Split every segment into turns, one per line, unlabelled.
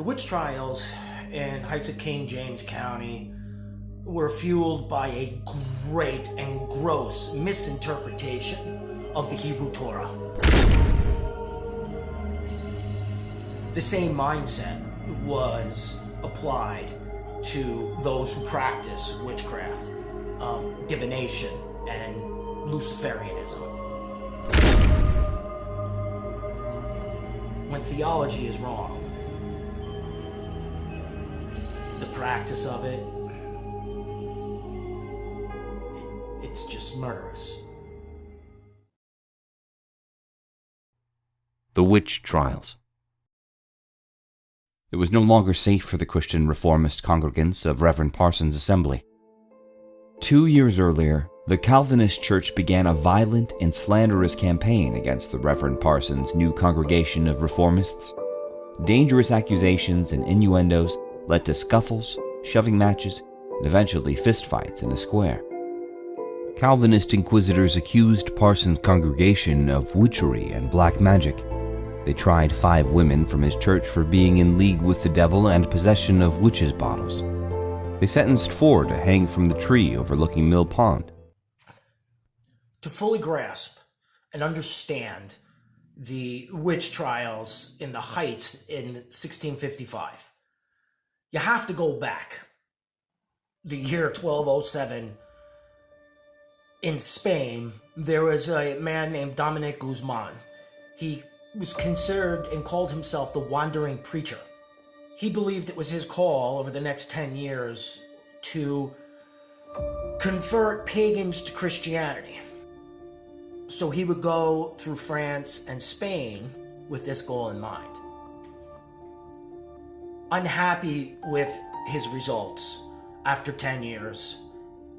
The witch trials in Heights of King James County were fueled by a great and gross misinterpretation of the Hebrew Torah. The same mindset was applied to those who practice witchcraft, divination, and Luciferianism. When theology is wrong, the practice of it's just murderous.
The witch trials. It was no longer safe for the Christian reformist congregants of Reverend Parsons' assembly. 2 years earlier, the Calvinist Church began a violent and slanderous campaign against the Reverend Parsons' new congregation of reformists. Dangerous accusations and innuendos led to scuffles, shoving matches, and eventually fistfights in the square. Calvinist inquisitors accused Parsons' congregation of witchery and black magic. They tried 5 women from his church for being in league with the devil and possession of witches' bottles. They sentenced 4 to hang from the tree overlooking Mill Pond.
To fully grasp and understand the witch trials in the Heights in 1655, you have to go back. The year 1207, in Spain, there was a man named Dominic Guzman. He was considered and called himself the wandering preacher. He believed it was his call over the next 10 years to convert pagans to Christianity. So he would go through France and Spain with this goal in mind. Unhappy with his results, after 10 years,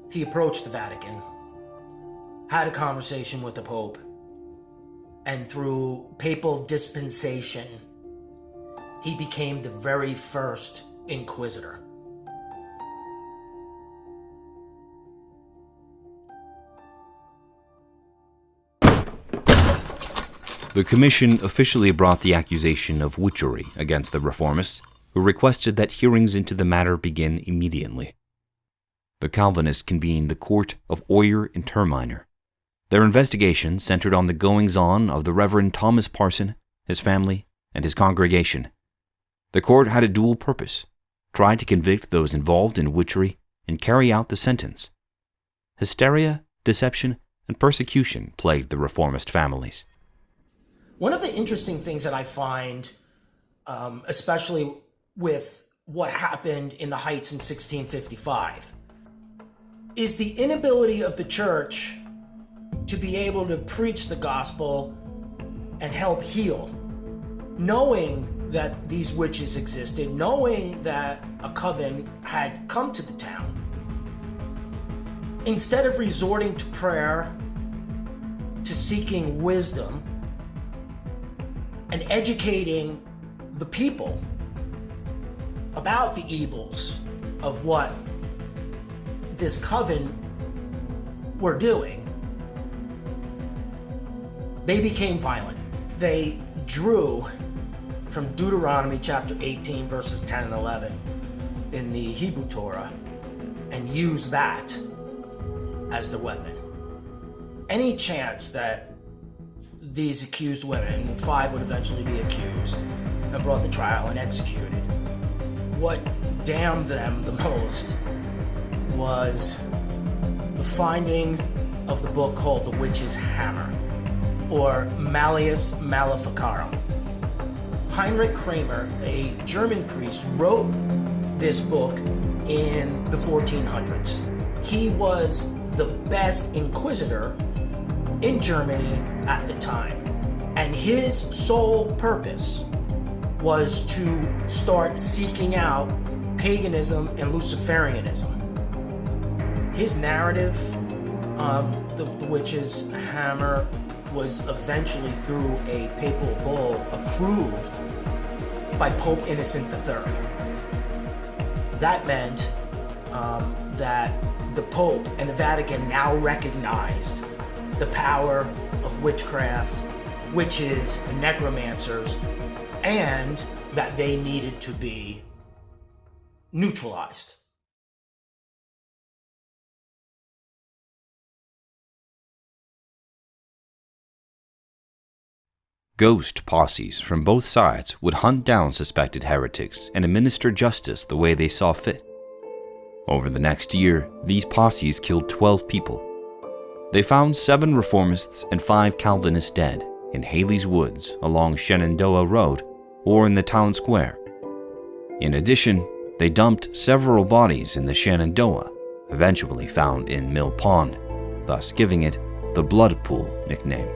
he approached the Vatican, had a conversation with the Pope, and through papal dispensation, he became the very first inquisitor.
The commission officially brought the accusation of witchery against the reformists, who requested that hearings into the matter begin immediately. The Calvinists convened the Court of Oyer and Terminer. Their investigation centered on the goings-on of the Reverend Thomas Parson, his family, and his congregation. The court had a dual purpose: try to convict those involved in witchery and carry out the sentence. Hysteria, deception, and persecution plagued the reformist families.
One of the interesting things that I find, especially with what happened in the Heights in 1655, is the inability of the church to be able to preach the gospel and help heal, knowing that these witches existed, knowing that a coven had come to the town. Instead of resorting to prayer, to seeking wisdom, and educating the people about the evils of what this coven were doing, they became violent. They drew from Deuteronomy chapter 18, verses 10 and 11 in the Hebrew Torah and used that as their weapon. Any chance that these accused women, 5 would eventually be accused and brought to trial and executed, what damned them the most was the finding of the book called The Witch's Hammer, or Malleus Maleficarum. Heinrich Kramer, a German priest, wrote this book in the 1400s. He was the best inquisitor in Germany at the time, and his sole purpose was to start seeking out paganism and Luciferianism. His narrative, the Witch's Hammer, was eventually, through a papal bull, approved by Pope Innocent III. That meant that the Pope and the Vatican now recognized the power of witchcraft, witches, and necromancers, and that they needed to be neutralized.
Ghost posses from both sides would hunt down suspected heretics and administer justice the way they saw fit. Over the next year, these posses killed 12 people. They found 7 reformists and 5 Calvinists dead in Haley's Woods along Shenandoah Road or in the town square. In addition, they dumped several bodies in the Shenandoah, eventually found in Mill Pond, thus giving it the Blood Pool nickname.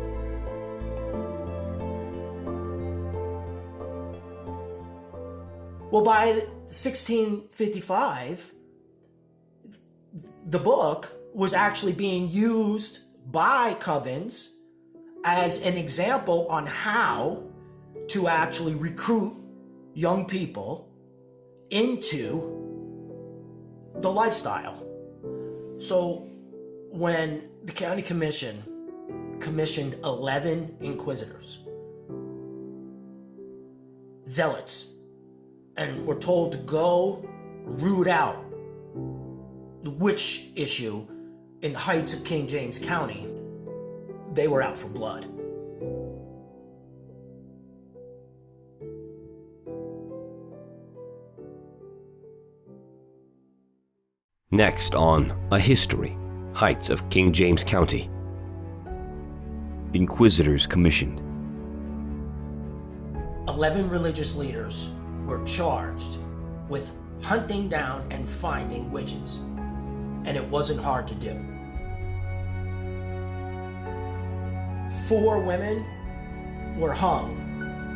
Well, by 1655, the book was actually being used by covens as an example on how to actually recruit young people into the lifestyle. So when the county commission commissioned 11 inquisitors, zealots, and were told to go root out the witch issue in the heights of King James County, they were out for blood.
Next on A History, Heights of King James County. Inquisitors commissioned.
11 religious leaders were charged with hunting down and finding witches, and it wasn't hard to do. 4 women were hung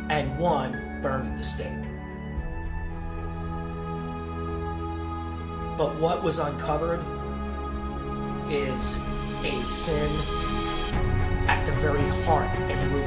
and 1 burned at the stake. But what was uncovered is a sin at the very heart and root